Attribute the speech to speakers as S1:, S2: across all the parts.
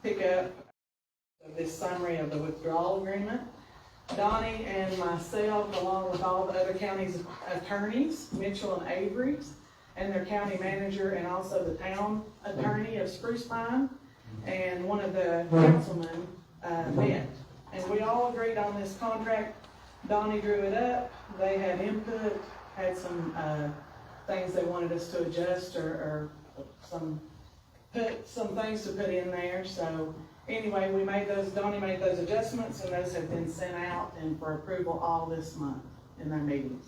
S1: pick up this summary of the withdrawal agreement. Donnie and myself, along with all the other county's attorneys, Mitchell and Avery's, and their county manager, and also the town attorney of Spruce Pine, and one of the councilmen met. And we all agreed on this contract. Donnie drew it up. They had input, had some things they wanted us to adjust or some things to put in there. So anyway, Donnie made those adjustments, and those have been sent out and for approval all this month in their meetings.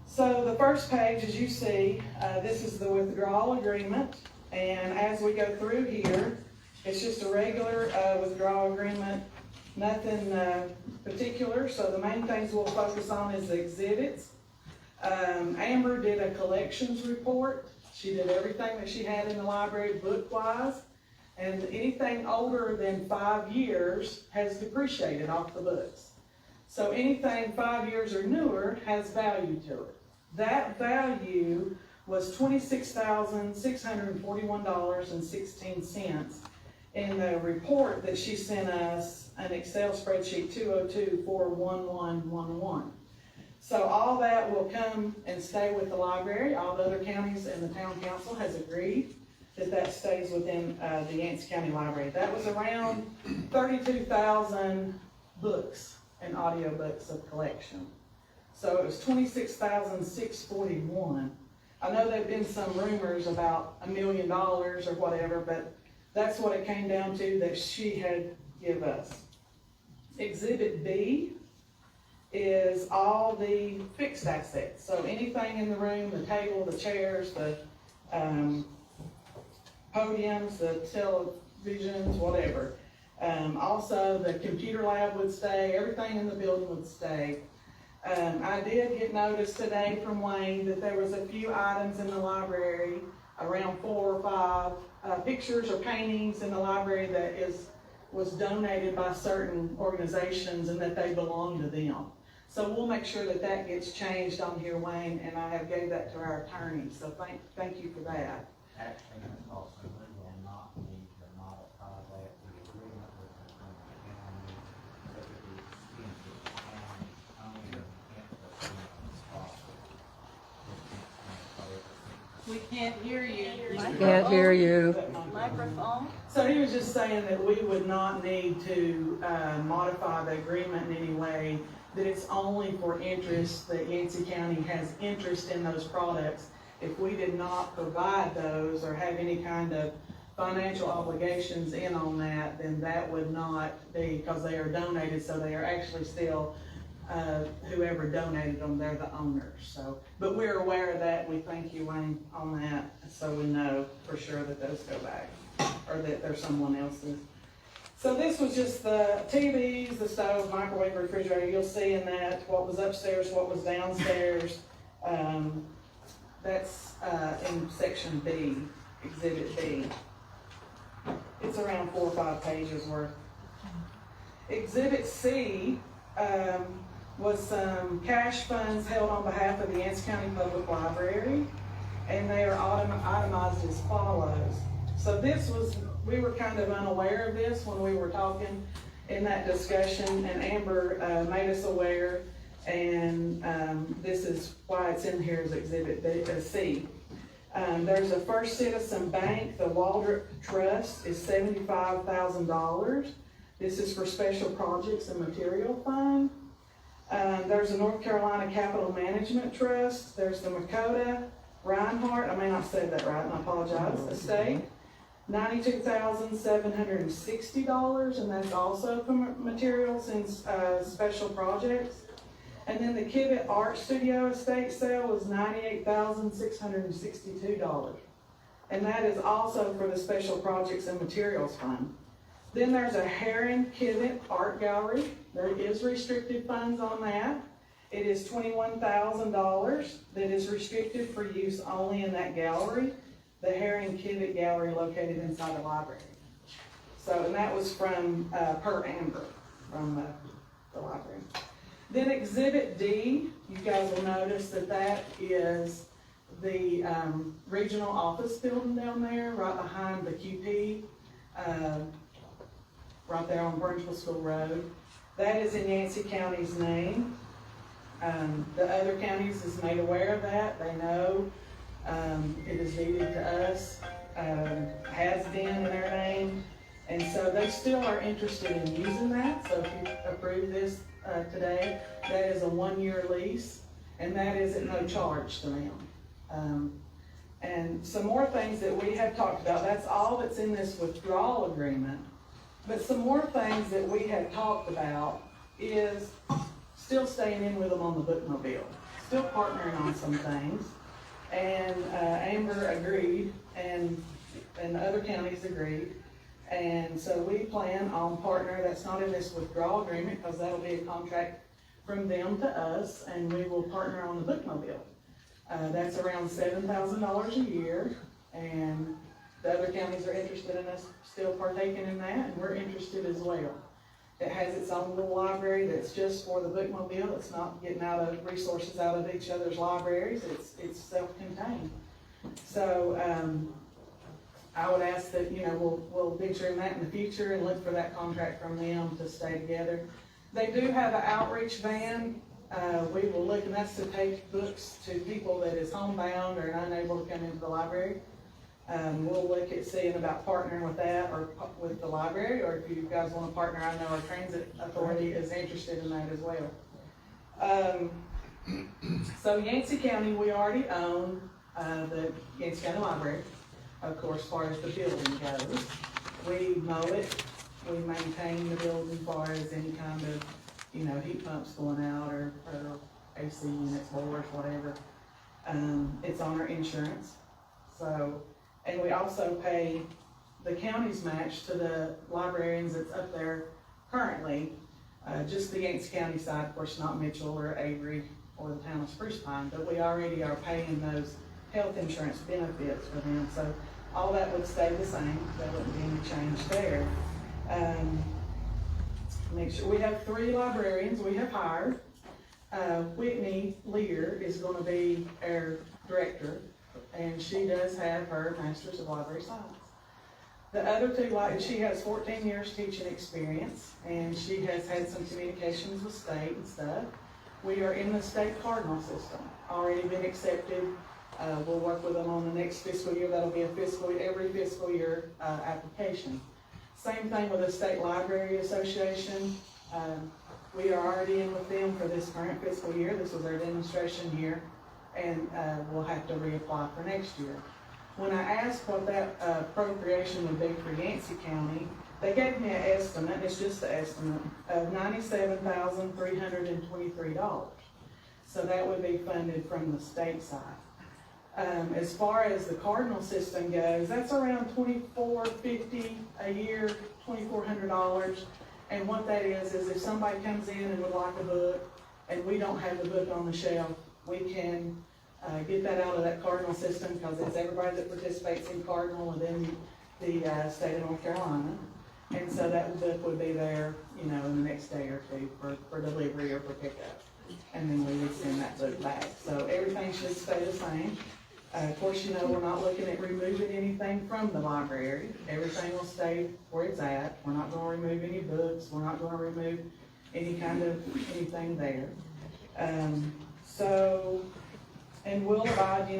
S1: So the first page, as you see, this is the withdrawal agreement. And as we go through here, it's just a regular withdrawal agreement, nothing particular. So the main things we'll focus on is the exhibits. Amber did a collections report. She did everything that she had in the library book-wise. And anything older than 5 years has depreciated off the books. So anything 5 years or newer has value to it. That value was $26,641.16 in the report that she sent us, an Excel spreadsheet 202-41111. So all that will come and stay with the library. All the other counties and the town council has agreed that stays within the Yancey County Library. That was around 32,000 books and audiobooks of collection. So it was $26,641. I know there've been some rumors about $1 million or whatever, but that's what it came down to that she had give us. Exhibit B is all the fixed assets. So anything in the room, the table, the chairs, the podiums, the televisions, whatever. Also, the computer lab would stay, everything in the building would stay. I did get notice today from Wayne that there was a few items in the library, around 4 or 5 pictures or paintings in the library that was donated by certain organizations and that they belong to them. So we'll make sure that gets changed on here, Wayne, and I have gave that to our attorney, so thank you for that.
S2: Actually, Ms. Paulson, we will not need to modify that, the agreement with the county, but it is extended to county only
S3: We can't hear you.
S4: Can't hear you.
S3: Microphone?
S1: So he was just saying that we would not need to modify the agreement in any way, that it's only for interest, that Yancey County has interest in those products. If we did not provide those or have any kind of financial obligations in on that, then that would not be, because they are donated, so they are actually still, whoever donated them, they're the owners. So, but we're aware of that. We thank you, Wayne, on that, so we know for sure that those go back, or that they're someone else's. So this was just the TVs, the stove, microwave, refrigerator. You'll see in that what was upstairs, what was downstairs. That's in section B, exhibit B. It's around 4 or 5 pages worth. Exhibit C was some cash funds held on behalf of the Yancey County Public Library, and they are itemized as follows. So we were kind of unaware of this when we were talking in that discussion, and Amber made us aware, and this is why it's in here as Exhibit C. There's a First Citizen Bank, the Waldrop Trust is $75,000. This is for Special Projects and Material Fund. There's a North Carolina Capital Management Trust. There's the Makota Reinhardt, I may not say that right, and I apologize, estate. $92,760, and that's also for materials and special projects. And then the Kivett Art Studio estate sale was $98,662. And that is also for the Special Projects and Materials Fund. Then there's a Heron Kivett Art Gallery. There is restricted funds on that. It is $21,000 that is restricted for use only in that gallery. The Heron Kivett Gallery located inside the library. So, and that was from, per Amber, from the library. Then Exhibit D, you guys will notice that is the regional office building down there, right behind the QP. right there on Burnsville School Road. That is in Yancey County's name. The other counties is made aware of that, they know, it is deeded to us, has been in their name, and so they still are interested in using that, so if you approve this, today, that is a 1-year lease, and that is at no charge to them. And some more things that we have talked about, that's all that's in this withdrawal agreement, but some more things that we have talked about is still staying in with them on the bookmobile, still partnering on some things. And Amber agreed, and the other counties agreed. And so we plan on that's not in this withdrawal agreement, because that'll be a contract from them to us, and we will partner on the bookmobile. That's around $7,000 a year, and the other counties are interested in us still partaking in that, and we're interested as well. It has its own little library that's just for the bookmobile. It's not getting resources out of each other's libraries. It's self-contained. So, I would ask that, we'll venture in that in the future and look for that contract from them to stay together. They do have an outreach van. We will look, and that's to take books to people that is homebound or unable to come into the library. We'll look at seeing about partnering with that or with the library, or if you guys want to partner, I know our transit authority is interested in that as well. So Yancey County, we already own the Yancey County Library, of course, as far as the building goes. We mow it, we maintain the building as far as any kind of, heat pumps going out or AC units, boilers, whatever. It's on our insurance. So, and we also pay the county's match to the librarians that's up there currently, just the Yancey County side, of course, not Mitchell or Avery or the town of Spruce Pine, but we already are paying those health insurance benefits for them. So all that would stay the same. There wouldn't be any change there. Make sure we have 3 librarians we have hired. Whitney Lear is going to be our director, and she does have her Master's of Library Science. The other 2, she has 14 years teaching experience, and she has had some communications with state and stuff. We are in the state cardinal system, already been accepted. We'll work with them on the next fiscal year. That'll be every fiscal year application. Same thing with the State Library Association. We are already in with them for this current fiscal year. This was our demonstration year, and we'll have to reapply for next year. When I asked what that appropriation would be for Yancey County, they gave me an estimate, it's just an estimate, of $97,323. So that would be funded from the state side. As far as the Cardinal system goes, that's around $2,450 a year, $2,400. And what that is if somebody comes in and would like a book, and we don't have the book on the shelf, we can get that out of that Cardinal system, because it's everybody that participates in Cardinal within the state of North Carolina. And so that book would be there, in the next day or two for delivery or for pickup. And then we would send that book back. So everything should stay the same. Of course, we're not looking at removing anything from the library. Everything will stay where it's at. We're not going to remove any books. We're not going to remove any kind of anything there. And we'll abide,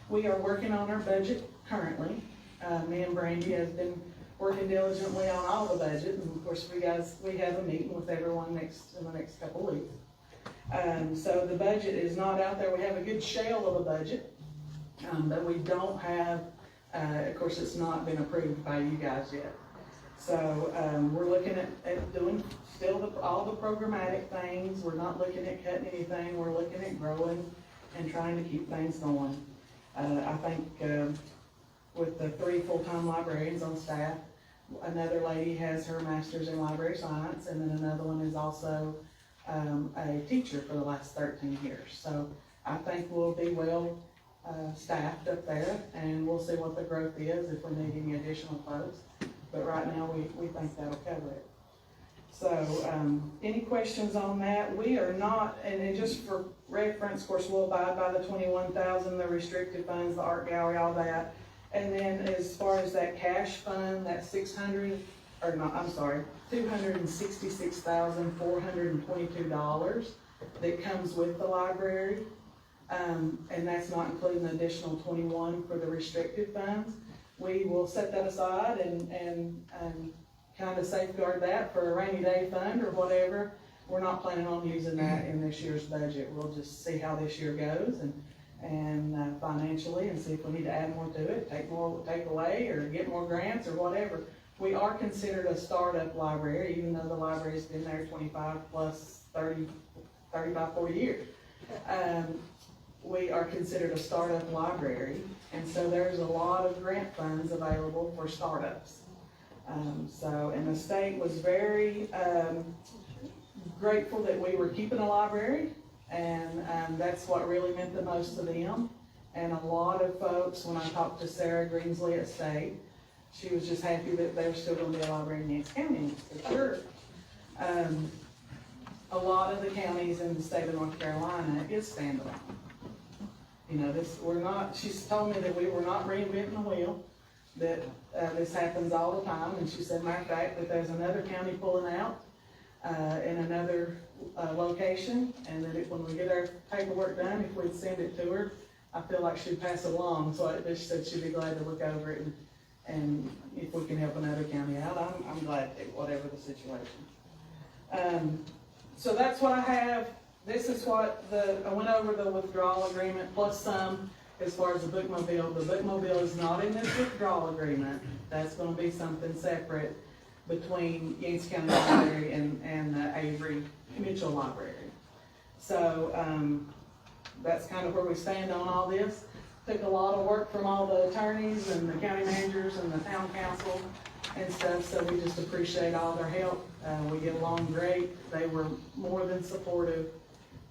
S1: we are working on our budget currently. Me and Brandy have been working diligently on all the budget, and of course we have a meeting with everyone in the next couple of weeks. So the budget is not out there. We have a good shell of a budget, but we don't have, of course it's not been approved by you guys yet. So we're looking at doing still all the programmatic things. We're not looking at cutting anything. We're looking at growing and trying to keep things going. I think with the 3 full-time librarians on staff, another lady has her master's in library science, and then another one is also a teacher for the last 13 years. So I think we'll be well staffed up there, and we'll see what the growth is if we need any additional folks. But right now we think that'll cover it. So any questions on that? We are not, and then just for reference, of course, we'll abide by the 21,000, the restricted funds, the art gallery, all that. And then as far as that cash fund, that $266,422 that comes with the library. And that's not including the additional 21 for the restricted funds. We will set that aside and kind of safeguard that for a rainy day fund or whatever. We're not planning on using that in this year's budget. We'll just see how this year goes and financially, and see if we need to add more to it, take away, or get more grants or whatever. We are considered a startup library, even though the library's been there 25 plus 30, 35, 40 years. We are considered a startup library, and so there's a lot of grant funds available for startups. And the state was very grateful that we were keeping a library, and that's what really meant the most to them. And a lot of folks, when I talked to Sarah Greensley at State, she was just happy that there's still gonna be a library in Yancey County, for sure. A lot of the counties in the state of North Carolina is standalone. You know, she's told me that we were not reinventing the wheel, that this happens all the time, and she said, matter of fact, that there's another county pulling out in another location, and that when we get our paperwork done, if we'd send it to her, I feel like she'd pass it along. So she said she'd be glad to look over it, and if we can help another county out, I'm glad to, whatever the situation. So that's what I have. This is what I went over the withdrawal agreement plus some as far as the bookmobile. The bookmobile is not in this withdrawal agreement. That's gonna be something separate between Yancey County Library and the Avery Mitchell Library. So, that's kind of where we stand on all this. Took a lot of work from all the attorneys and the county managers and the town council and stuff, so we just appreciate all their help. We get along great. They were more than supportive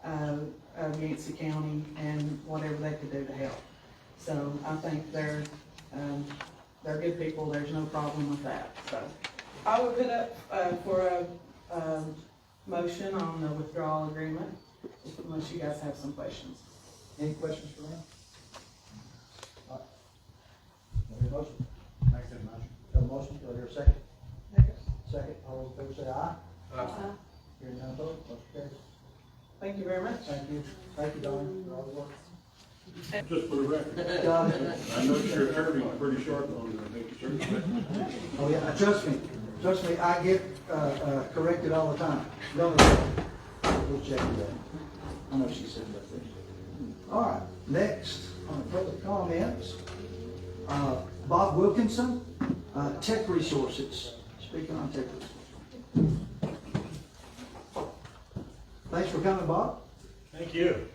S1: of Yancey County and whatever they could do to help. So I think they're good people. There's no problem with that. So I will put up for a motion on the withdrawal agreement, unless you guys have some questions.
S5: Any questions for them? All right. Do I hear a motion?
S2: Make that motion.
S5: Got a motion, do I hear a second? Second, all those in favor say aye. Hearing none opposed, motion carries.
S1: Thank you very much.
S5: Thank you, Donnie, for all the work.
S6: Just for the record,
S5: Got it.
S6: I noticed your attorney was pretty sharp on the search.
S5: Oh, yeah, trust me, I get, corrected all the time. Don't worry. We'll check that. I know she said that thing. All right, next, on public comments, Bob Wilkinson, Tech Resources, speaking on Tech Resources. Thanks for coming, Bob.
S6: Thank you.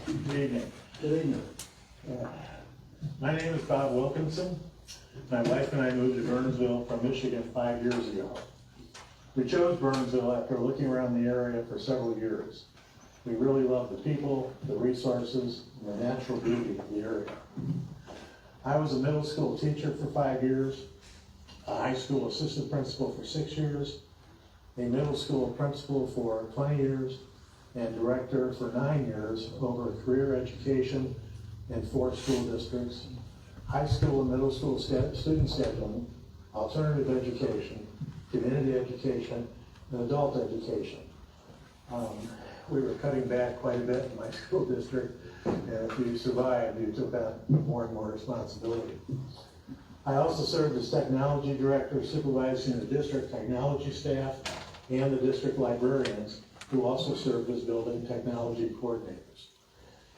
S6: Good evening.
S5: Good evening.
S6: My name is Bob Wilkinson. My wife and I moved to Burnsville from Michigan 5 years ago. We chose Burnsville after looking around the area for several years. We really love the people, the resources, and the natural beauty of the area. I was a middle school teacher for 5 years, a high school assistant principal for 6 years, a middle school principal for 20 years, and director for 9 years over career education in 4 school districts, high school and middle school student scheduling, alternative education, community education, and adult education. We were cutting back quite a bit in my school district, and if you survived, you took on more and more responsibility. I also served as technology director, supervising the district technology staff and the district librarians, who also served as building technology coordinators.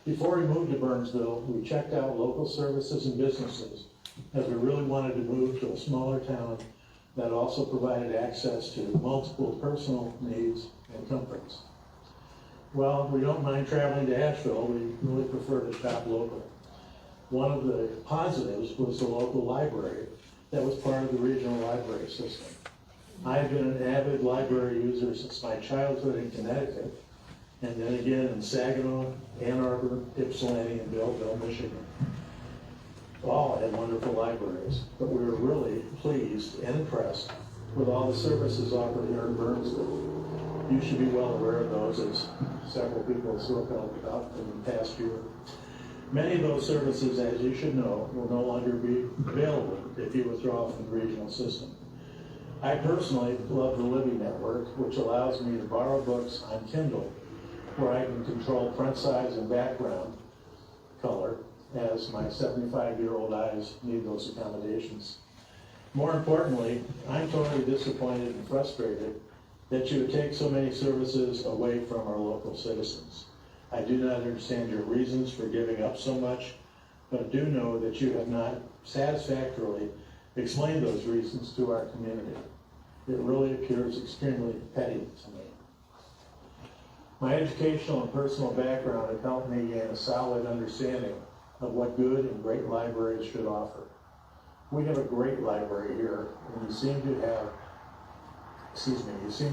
S6: Before we moved to Burnsville, we checked out local services and businesses, as we really wanted to move to a smaller town that also provided access to multiple personal needs and comforts. Well, we don't mind traveling to Asheville. We really prefer to shop local. One of the positives was the local library that was part of the regional library system. I have been an avid library user since my childhood in Connecticut, and then again in Saginaw, Ann Arbor, Ypsilanti, and Belleville, Michigan. All had wonderful libraries, but we were really pleased and impressed with all the services offered here in Burnsville. You should be well aware of those, as several people have spoken about in the past year. Many of those services, as you should know, will no longer be available if you withdraw from the regional system. I personally love the Libby network, which allows me to borrow books on Kindle, where I can control print size and background color, as my 75-year-old eyes need those accommodations. More importantly, I'm totally disappointed and frustrated that you would take so many services away from our local citizens. I do not understand your reasons for giving up so much, but do know that you have not satisfactorily explained those reasons to our community. It really appears extremely petty to me. My educational and personal background have helped me gain a solid understanding of what good and great libraries should offer. We have a great library here, and you seem to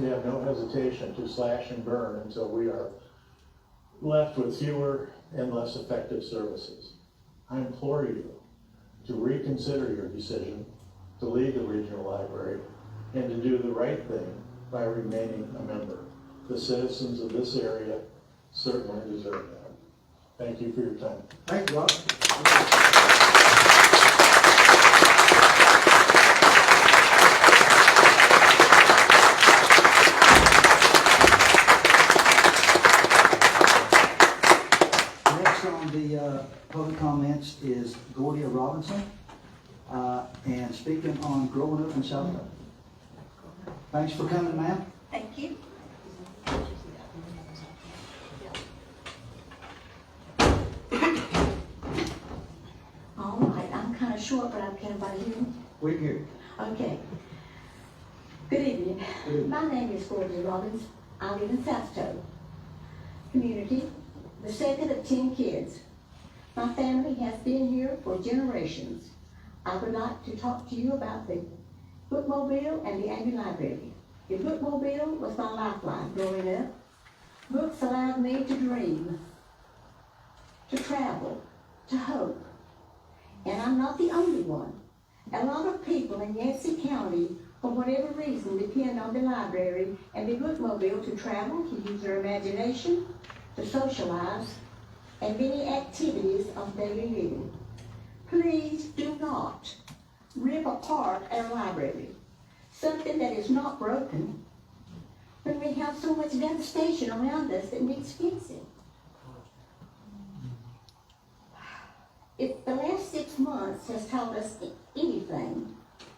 S6: have no hesitation to slash and burn until we are left with fewer and less effective services. I implore you to reconsider your decision to leave the regional library and to do the right thing by remaining a member. The citizens of this area certainly deserve that. Thank you for your time.
S5: Thank you, Rob. Next on the public comments is Gordia Robinson, and speaking on growing up in South Carolina. Thanks for coming, ma'am.
S7: Thank you. All right, I'm kind of short, but can everybody hear me?
S5: We're here.
S7: Okay. Good evening. My name is Gordia Robbins. I live in South Toe community, the second of 10 kids. My family has been here for generations. I would like to talk to you about the bookmobile and the Abbey Library. The bookmobile was my lifeline growing up. Books allowed me to dream, to travel, to hope. And I'm not the only one. A lot of people in Yancey County, for whatever reason, depend on the library and the bookmobile to travel, to use their imagination, to socialize, and many activities of daily living. Please do not rip apart our library, something that is not broken, when we have so much devastation around us that needs fixing. If the last 6 months has taught us anything,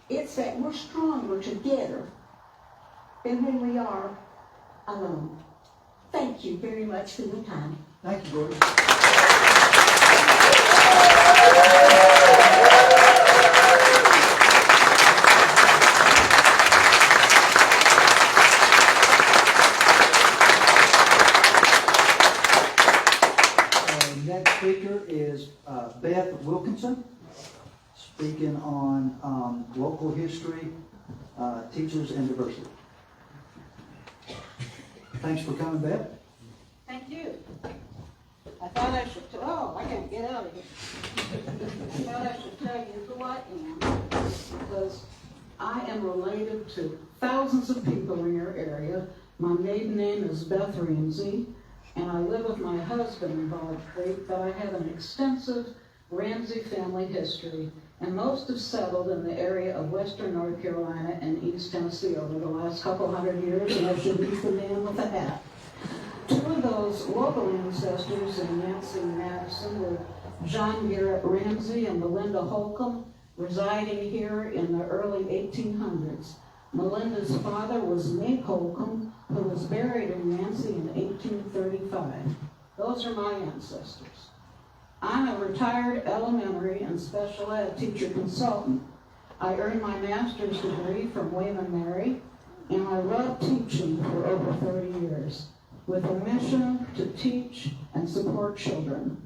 S7: it's that we're stronger together than when we are alone. Thank you very much for your time.
S5: Thank you, Gordy. Next speaker is Beth Wilkinson, speaking on local history, teachers, and diversity. Thanks for coming, Beth.
S3: Thank you. I thought I should, I can't get out of here. I thought I should tell you who I am, because I am related to thousands of people in your area. My maiden name is Beth Ramsey, and I live with my husband in Bald Creek, but I have an extensive Ramsey family history, and most have settled in the area of western North Carolina and East Tennessee over the last couple hundred years, and I should be the man with a hat. Two of those local ancestors in Yancey, Madison were John Garrett Ramsey and Melinda Holcomb, residing here in the early 1800s. Melinda's father was Mink Holcomb, who was buried in Yancey in 1835. Those are my ancestors. I'm a retired elementary and special ed teacher consultant. I earned my master's degree from William & Mary, and I love teaching for over 30 years, with a mission to teach and support children.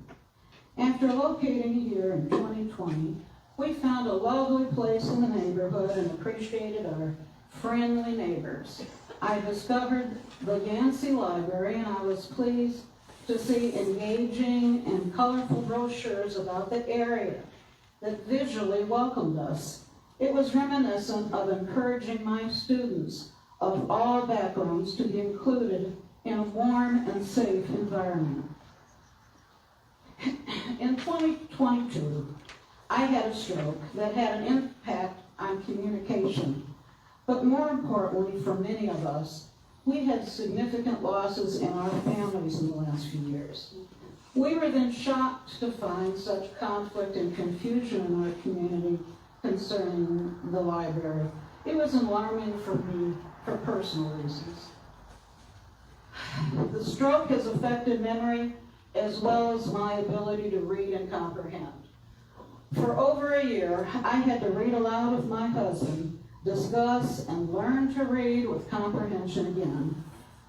S3: After locating here in 2020, we found a lovely place in the neighborhood and appreciated our friendly neighbors. I discovered the Yancey Library, and I was pleased to see engaging and colorful brochures about the area that visually welcomed us. It was reminiscent of encouraging my students of all backgrounds to be included in a warm and safe environment. In 2022, I had a stroke that had an impact on communication, but more importantly for many of us, we had significant losses in our families in the last few years. We were then shocked to find such conflict and confusion in our community concerning the library. It was alarming for me for personal reasons. The stroke has affected memory as well as my ability to read and comprehend. For over a year, I had to read aloud with my husband, discuss and learn to read with comprehension again.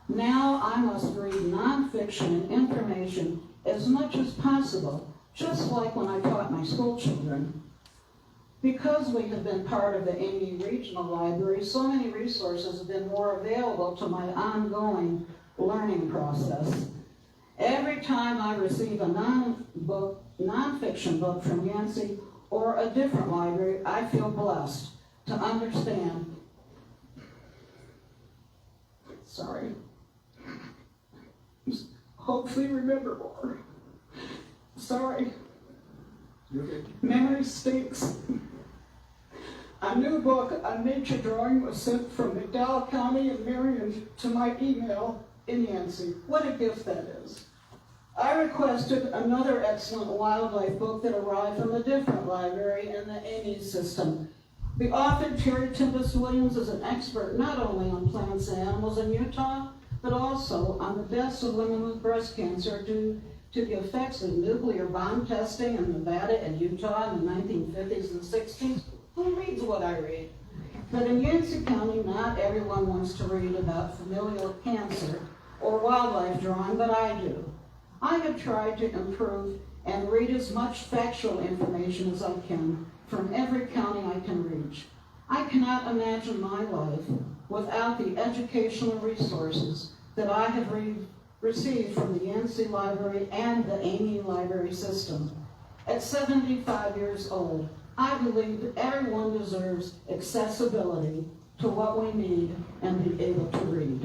S3: Now I must read nonfiction and information as much as possible, just like when I taught my school children. Because we have been part of the Amy Regional Library, so many resources have been more available to my ongoing learning process. Every time I receive a nonfiction book from Yancey or a different library, I feel blessed to understand. Sorry. Hopefully remember more. Sorry.
S5: Okay.
S3: Memory stinks. A new book on nature drawing was sent from McDowell County and Marion to my email in Yancey. What a gift that is. I requested another excellent wildlife book that arrived from a different library in the Amy system. The author, Terry Tempest Williams, is an expert not only on plants and animals in Utah, but also on the deaths of women with breast cancer due to the effects of nuclear bomb testing in Nevada and Utah in the 1950s and 60s. Who reads what I read? But in Yancey County, not everyone wants to read about familial cancer or wildlife drawing, but I do. I have tried to improve and read as much factual information as I can from every county I can reach. I cannot imagine my life without the educational resources that I have received from the Yancey Library and the Amy Library system. At 75 years old, I believe that everyone deserves accessibility to what we need and be able to read.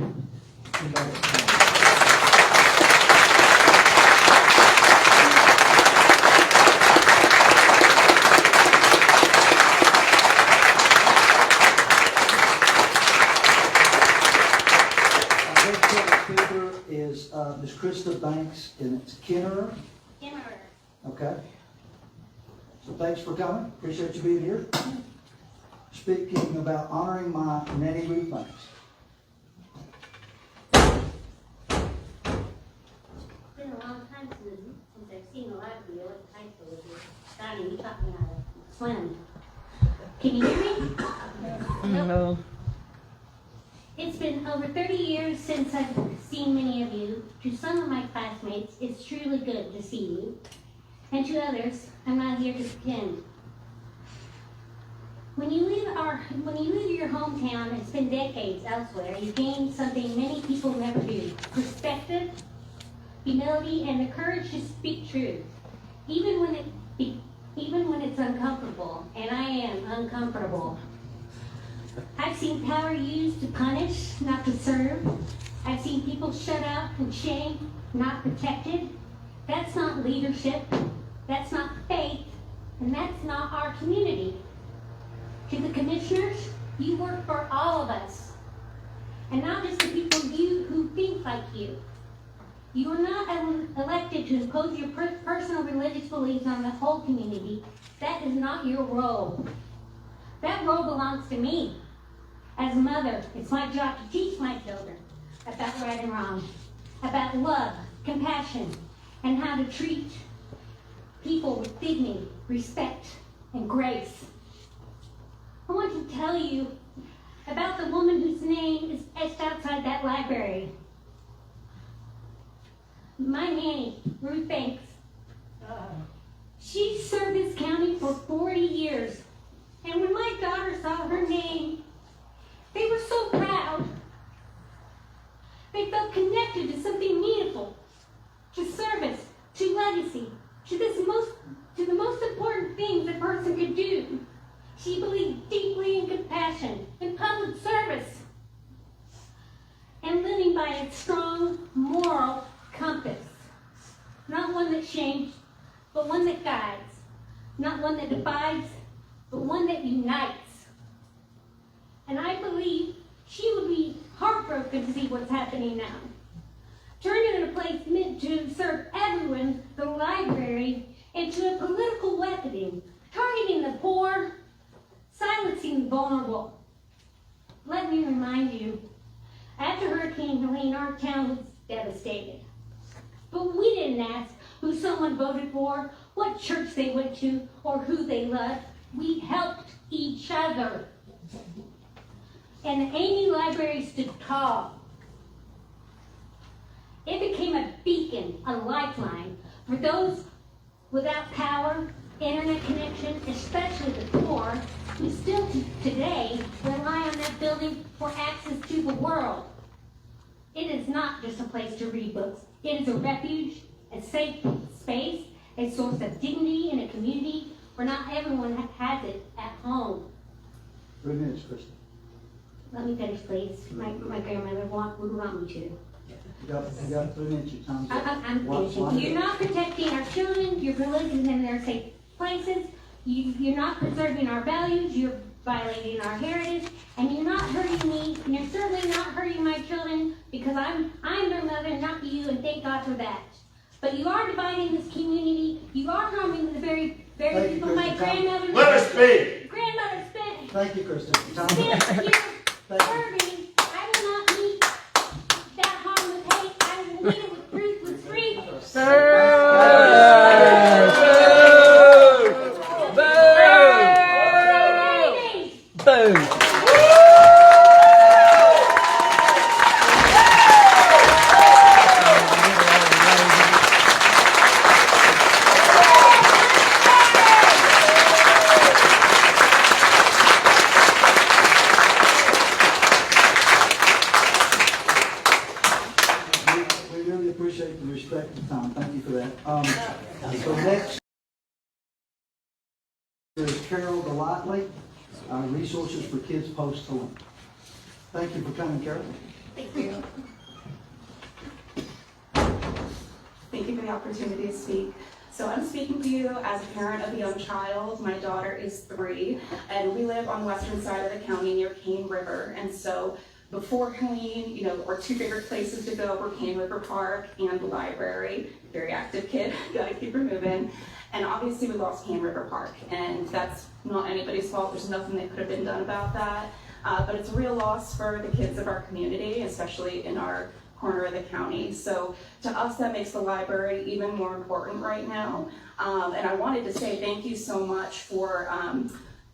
S5: Is Ms. Krista Banks, and it's Kenner. Okay. So thanks for coming. Appreciate you being here. Speaking about honoring my Nanny Ruth Banks.
S8: It's been a long time since I've seen a library. I went to high school with you. Donnie, you taught me how to swim. Can you hear me?
S4: No.
S8: It's been over 30 years since I've seen many of you. To some of my classmates, it's truly good to see you. And to others, I'm not here to pretend. When you leave your hometown and spend decades elsewhere, you gain something many people never do: perspective, humility, and the courage to speak truth, even when it's uncomfortable. And I am uncomfortable. I've seen power used to punish, not to serve. I've seen people shut out and shamed, not protected. That's not leadership. That's not faith. And that's not our community. To the commissioners, you work for all of us. And not just the people who think like you. You are not elected to impose your personal religious beliefs on the whole community. That is not your role. That role belongs to me. As a mother, it's my job to teach my children about right and wrong, about love, compassion, and how to treat people with dignity, respect, and grace. I want to tell you about the woman whose name is etched outside that library. My nanny, Ruth Banks. She served this county for 40 years. And when my daughter saw her name, they were so proud. They felt connected to something meaningful, to service, to legacy, to the most important thing the person could do. She believed deeply in compassion, in public service. living by a strong moral compass. Not one that shames, but one that guides. Not one that divides, but one that unites. And I believe she would be heartbroken to see what's happening now. Turning a place meant to serve everyone, the library, into a political weapon, targeting the poor, silencing the vulnerable. Let me remind you, after Hurricane Helene, our town was devastated. But we didn't ask who someone voted for, what church they went to, or who they loved. We helped each other. And the Amy Library stood tall. It became a beacon, a lifeline for those without power, internet connection, especially the poor, who still today rely on that building for access to the world. It is not just a place to read books. It is a refuge, a safe space, a source of dignity in a community where not everyone has it at home.
S5: 3 minutes, Kristen.
S8: Let me finish, please. My grandmother would want me to.
S5: You got 3 minutes, your time's up.
S8: I'm finishing. You're not protecting our children, your religions in their safe places. You're not preserving our values. You're violating our heritage, and you're not hurting me, and you're certainly not hurting my children, because I'm their mother, not you, and thank God for that. But you are dividing this community. You are harming the very people my grandmother.
S6: Let us speak.
S8: Grandmother spent.
S5: Thank you, Kristen. Your time's
S8: Spent
S5: up.
S8: years serving. I will not meet that harm with hate. I will meet it with truth, with freedom.
S4: Boom.
S5: We really appreciate the respect and time. Thank you for that. So next is Carol Delightly, Resources for Kids Post-Home. Thank you for coming, Carol.
S9: Thank you. Thank you for the opportunity to speak. So I'm speaking to you as a parent of a young child. My daughter is 3, and we live on the western side of the county near Cane River. And so before Helene, our 2 favorite places to go were Cane River Park and the library. Very active kid, gotta keep her moving. And obviously we lost Cane River Park, and that's not anybody's fault. There's nothing that could have been done about that. But it's a real loss for the kids of our community, especially in our corner of the county. So to us, that makes the library even more important right now. And I wanted to say thank you so much for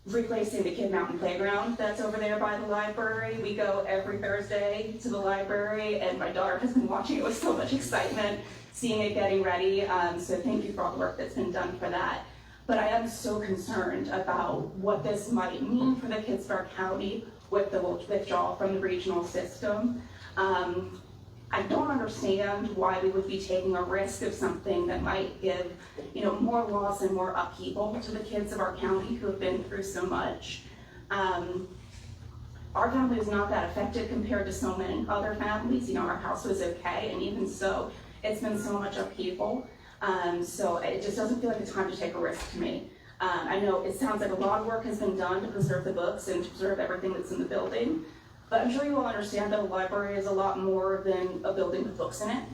S9: replacing the Kid Mountain Playground that's over there by the library. We go every Thursday to the library, and my daughter has been watching it with so much excitement, seeing it getting ready. So thank you for all the work that's been done for that. But I am so concerned about what this might mean for the kids of our county with the withdrawal from the regional system. I don't understand why we would be taking a risk of something that might give, more loss and more upheaval to the kids of our county who have been through so much. Our family is not that affected compared to so many other families. Our house was okay, and even so, it's been so much upheaval. So it just doesn't feel like a time to take a risk to me. I know it sounds like a lot of work has been done to preserve the books and to preserve everything that's in the building. But I'm sure you all understand that a library is a lot more than a building with books in it.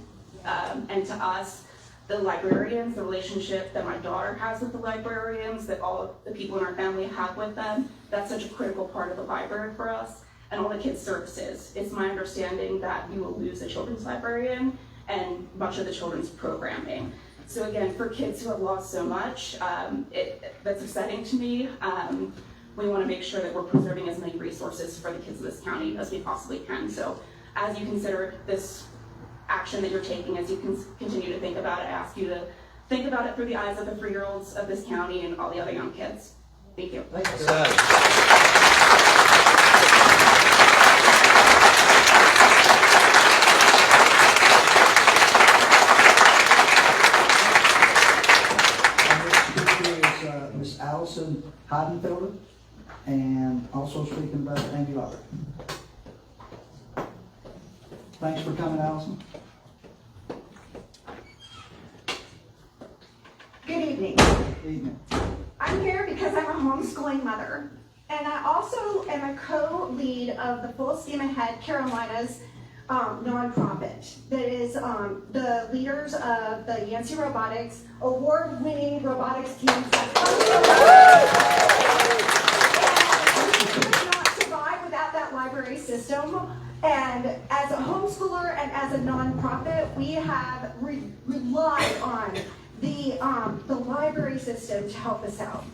S9: And to us, the librarians, the relationship that my daughter has with the librarians, that all of the people in our family have with them, that's such a critical part of the library for us. And all the kids' services. It's my understanding that you will lose a children's librarian and much of the children's programming. So again, for kids who have lost so much, that's upsetting to me. We want to make sure that we're preserving as many resources for the kids of this county as we possibly can. So as you consider this action that you're taking, as you can continue to think about it, I ask you to think about it through the eyes of the 3-year-olds of this county and all the other young kids. Thank you.
S5: Thank you. Miss Allison Heidenfelder, and also speaking about Amy Lauder. Thanks for coming, Allison.
S10: Good evening.
S5: Evening.
S10: I'm here because I'm a homeschooling mother, and I also am a co-lead of the Full Steam Ahead Carolinas nonprofit that is the leaders of the Yancey Robotics award-winning robotics team. We could not survive without that library system. And as a homeschooler and as a nonprofit, we have relied on the library system to help us out.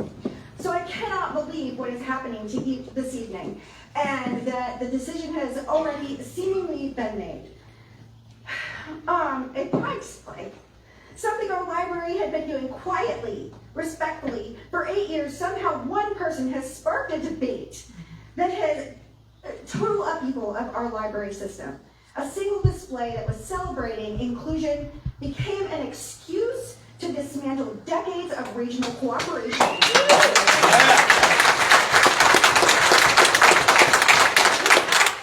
S10: So I cannot believe what is happening this evening, and that the decision has already seemingly been made. A prime display, something our library had been doing quietly, respectfully, for 8 years. Somehow one person has sparked a debate that has total upheaval of our library system. A single display that was celebrating inclusion became an excuse to dismantle decades of regional cooperation.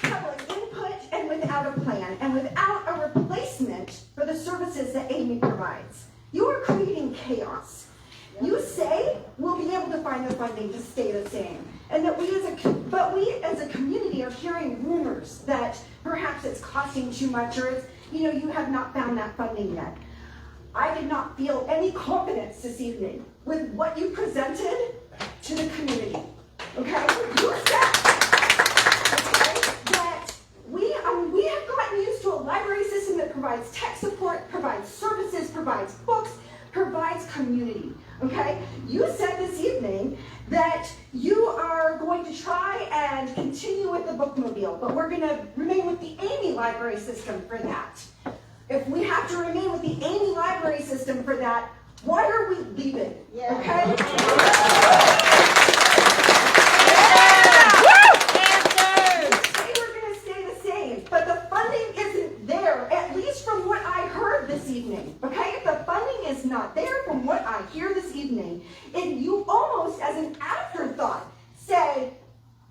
S10: Without public input and without a plan and without a replacement for the services that Amy provides. You are creating chaos. You say we'll be able to find the funding to stay the same, and that we as a community are hearing rumors that perhaps it's costing too much, or it's, you have not found that funding yet. I did not feel any confidence this evening with what you presented to the community. Okay, you said that we have gotten used to a library system that provides tech support, provides services, provides books, provides community. Okay, you said this evening that you are going to try and continue with the bookmobile, but we're going to remain with the Amy library system for that. If we have to remain with the Amy library system for that, why are we leaving?
S3: Yeah.
S10: Okay? You say we're going to stay the same, but the funding isn't there, at least from what I heard this evening. Okay? If the funding is not there from what I hear this evening, and you almost as an afterthought say,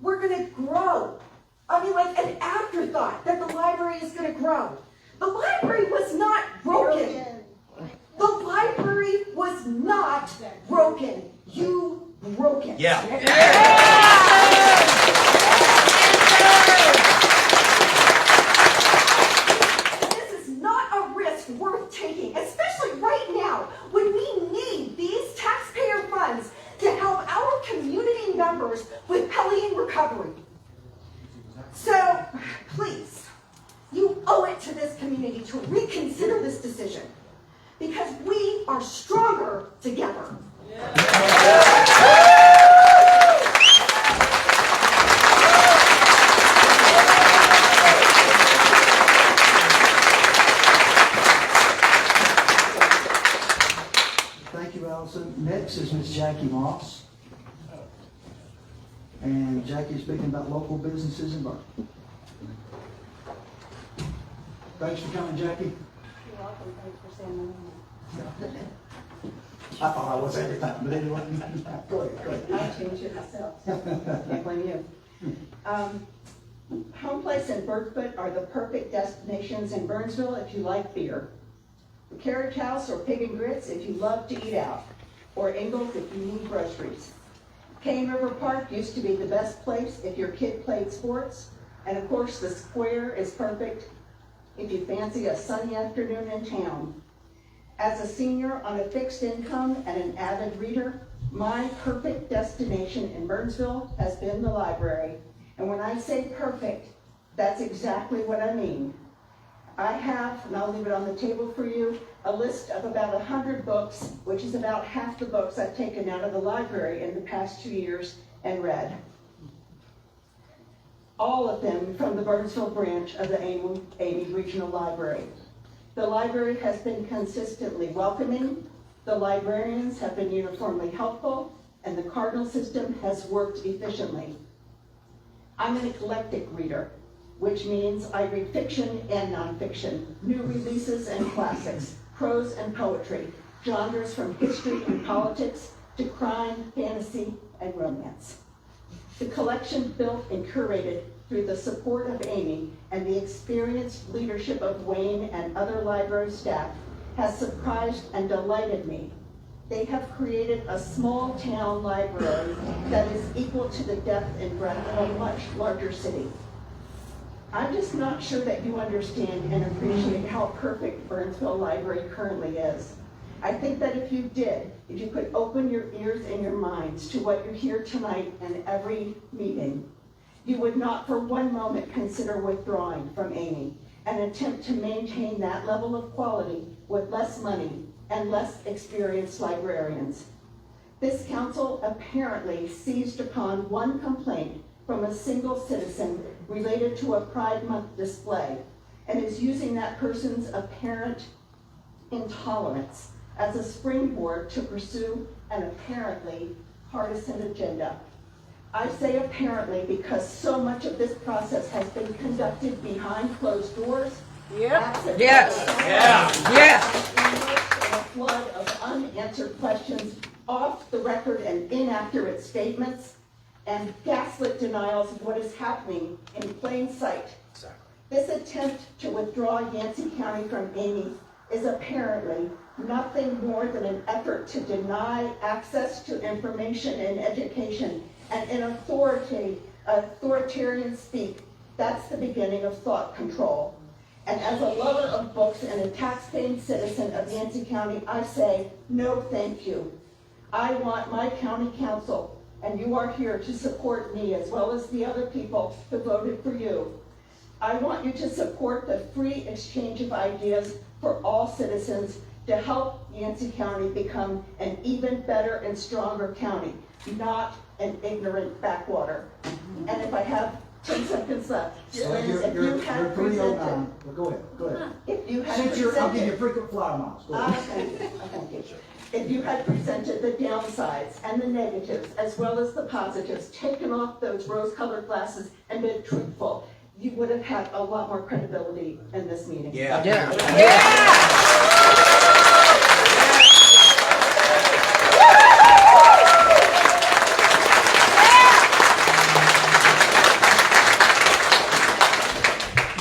S10: we're going to grow. I mean, like an afterthought that the library is going to grow. The library was not broken. The library was not broken. You broke it.
S4: Yeah.
S10: This is not a risk worth taking, especially right now when we need these taxpayer funds to help our community members with Pelican recovery. So, please, you owe it to this community to reconsider this decision, because we are stronger together.
S5: Thank you, Allison. Next is Miss Jackie Moss. And Jackie's speaking about local businesses in Burton. Thanks for coming, Jackie.
S3: You're welcome. Thanks for saying my name.
S5: I thought I was every time, but anyway, go ahead.
S3: I'll change it myself. Can't blame you. Home Place and Birdfoot are the perfect destinations in Burnsville if you like beer. The Carriage House or Pig and Grits if you love to eat out. Or Ingalls if you need groceries. Cane River Park used to be the best place if your kid played sports. And of course, the square is perfect if you fancy a sunny afternoon in town. As a senior on a fixed income and an avid reader, my perfect destination in Burnsville has been the library. And when I say perfect, that's exactly what I mean. I have, and I'll leave it on the table for you, a list of about 100 books, which is about half the books I've taken out of the library in the past 2 years and read. All of them from the Burnsville branch of the Amy Regional Library. The library has been consistently welcoming, the librarians have been uniformly helpful, and the Cardinal system has worked efficiently. I'm an eclectic reader, which means I read fiction and nonfiction, new releases and classics, prose and poetry, genres from history and politics to crime, fantasy, and romance. The collection built and curated through the support of Amy and the experienced leadership of Wayne and other library staff, has surprised and delighted me. They have created a small town library that is equal to the depth and breadth of a much larger city. I'm just not sure that you understand and appreciate how perfect Burnsville Library currently is. I think that if you did, if you could open your ears and your minds to what you hear tonight and every meeting, you would not for one moment consider withdrawing from Amy and attempt to maintain that level of quality with less money and less experienced librarians. This council apparently seized upon one complaint from a single citizen related to a Pride Month display and is using that person's apparent intolerance as a springboard to pursue an apparently partisan agenda. I say apparently because so much of this process has been conducted behind closed doors.
S4: Yes.
S3: And a flood of unanswered questions, off the record and inaccurate statements, and gaslit denials of what is happening in plain sight.
S2: Exactly.
S3: This attempt to withdraw Yancey County from Amy is apparently nothing more than an effort to deny access to information and education, and in authoritarian speak, that's the beginning of thought control. And as a lover of books and a tax-paying citizen of Yancey County, I say, no thank you. I want my county council, and you are here to support me as well as the other people who voted for you. I want you to support the free exchange of ideas for all citizens to help Yancey County become an even better and stronger county, not an ignorant backwater. And if I have 10 seconds left,
S5: You're 309, but go ahead.
S3: If you had
S5: Since I'll give you
S3: presented,
S5: frequent flyer miles, go ahead.
S3: thank you. If you had presented the downsides and the negatives as well as the positives, taken off those rose-colored glasses and been truthful, you would have had a lot more credibility in this meeting.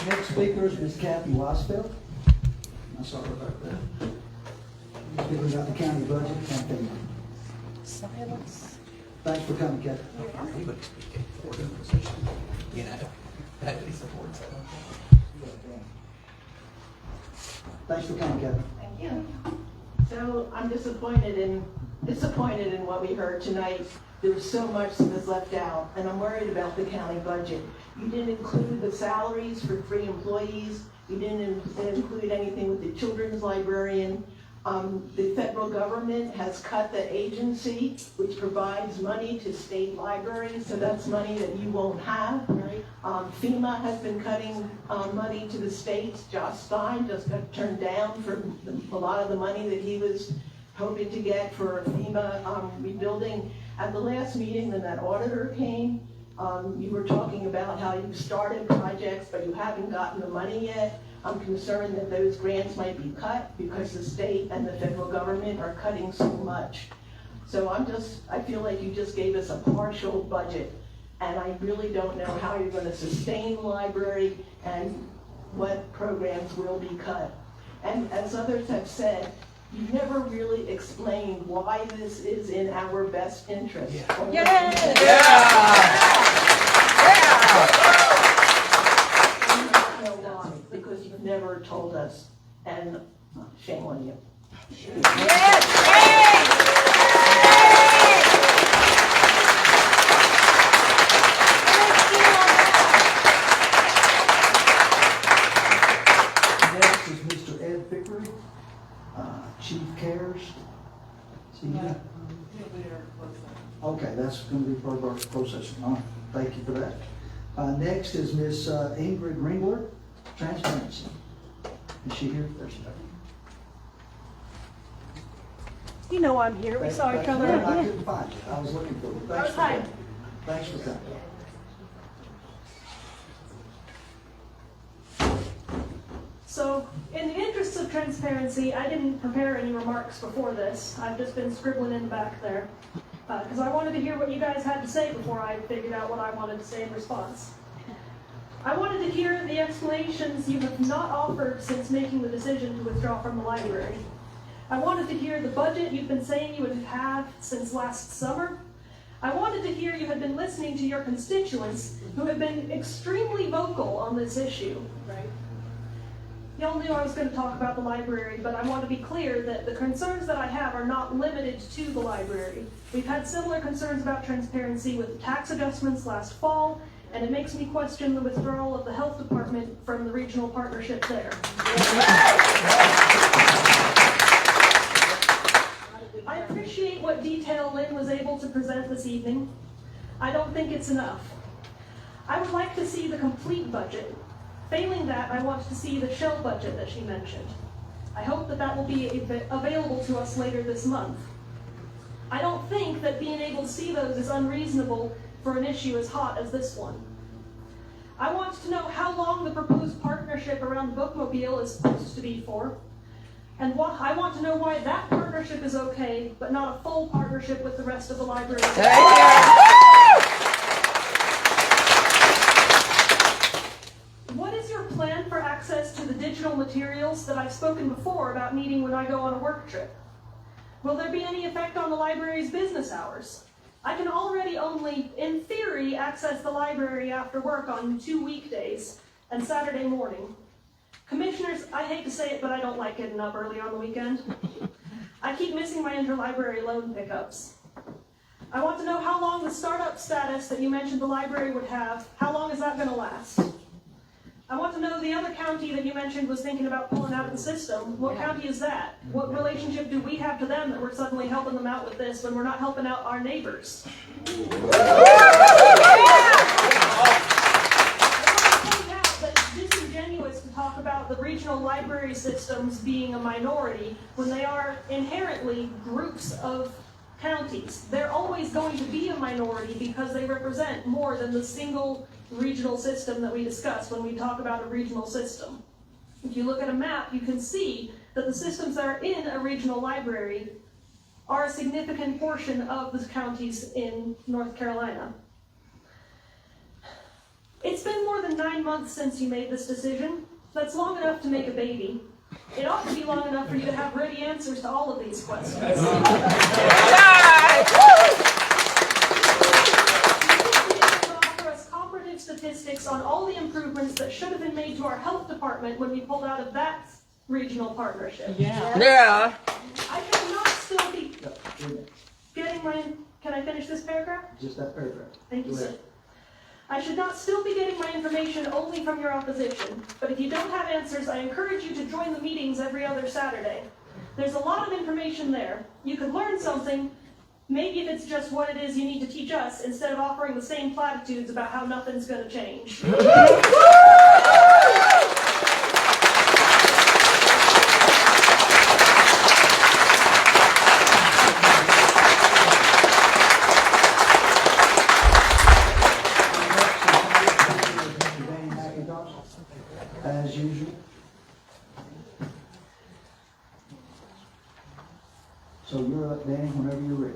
S5: Next speaker is Ms. Kathy Weisfeld. I'm sorry about that. Speaking about the county budget campaign.
S1: Silence.
S5: Thanks for coming, Kathy.
S2: He would speak in for the position, you know, that he supports.
S5: Thanks for coming, Kathy.
S11: Thank you. So I'm disappointed in what we heard tonight. There was so much that was left out, and I'm worried about the county budget. You didn't include the salaries for 3 employees. You didn't include anything with the children's librarian. The federal government has cut the agency, which provides money to state libraries, so that's money that you won't have. FEMA has been cutting money to the states. Josh Stein just got turned down for a lot of the money that he was hoping to get for FEMA rebuilding. At the last meeting, when that auditor came, you were talking about how you've started projects, but you haven't gotten the money yet. I'm concerned that those grants might be cut because the state and the federal government are cutting so much. So I feel like you just gave us a partial budget, and I really don't know how you're going to sustain the library and what programs will be cut. And as others have said, you've never really explained why this is in our best interest. Because you've never told us, and shame on you.
S5: Next is Mr. Ed Vickery, Chief Cares. See you? Okay, that's going to be part of our closed session. All right, thank you for that. Next is Ms. Ingrid Ringler, Transparency. Is she here? There she is.
S12: You know I'm here. We saw each other.
S5: I couldn't find you. I was looking for you. Thanks for coming. Thanks for coming.
S12: So, in the interest of transparency, I didn't prepare any remarks before this. I've just been scribbling in the back there. Because I wanted to hear what you guys had to say before I figured out what I wanted to say in response. I wanted to hear the explanations you have not offered since making the decision to withdraw from the library. I wanted to hear the budget you've been saying you would have since last summer. I wanted to hear you had been listening to your constituents who have been extremely vocal on this issue. Right? Y'all knew I was going to talk about the library, but I want to be clear that the concerns that I have are not limited to the library. We've had similar concerns about transparency with tax adjustments last fall, and it makes me question the withdrawal of the health department from the regional partnership there. I appreciate what detail Lynn was able to present this evening. I don't think it's enough. I would like to see the complete budget. Failing that, I want to see the shell budget that she mentioned. I hope that that will be available to us later this month. I don't think that being able to see those is unreasonable for an issue as hot as this one. I want to know how long the proposed partnership around the bookmobile is supposed to be for. And I want to know why that partnership is okay, but not a full partnership with the rest of the library. What is your plan for access to the digital materials that I've spoken before about needing when I go on a work trip? Will there be any effect on the library's business hours? I can already only, in theory, access the library after work on 2 weekdays and Saturday morning. Commissioners, I hate to say it, but I don't like getting up early on the weekend. I keep missing my interlibrary loan pickups. I want to know how long the startup status that you mentioned the library would have, how long is that going to last? I want to know the other county that you mentioned was thinking about pulling out of the system. What county is that? What relationship do we have to them that we're suddenly helping them out with this when we're not helping out our neighbors? I want to point out that it's disingenuous to talk about the regional library systems being a minority when they are inherently groups of counties. They're always going to be a minority because they represent more than the single regional system that we discuss when we talk about a regional system. If you look at a map, you can see that the systems that are in a regional library are a significant portion of the counties in North Carolina. It's been more than 9 months since you made this decision. That's long enough to make a baby. It ought to be long enough for you to have ready answers to all of these questions. Statistics on all the improvements that should have been made to our health department when we pulled out of that regional partnership.
S4: Yeah.
S12: I should not still be getting my, can I finish this paragraph?
S5: Just that paragraph.
S12: Thank you, sir. I should not still be getting my information only from your opposition, but if you don't have answers, I encourage you to join the meetings every other Saturday. There's a lot of information there. You could learn something. Maybe if it's just what it is you need to teach us, instead of offering the same platitudes about how nothing's going to change.
S5: As usual. So you're up, Danny, whenever you're ready.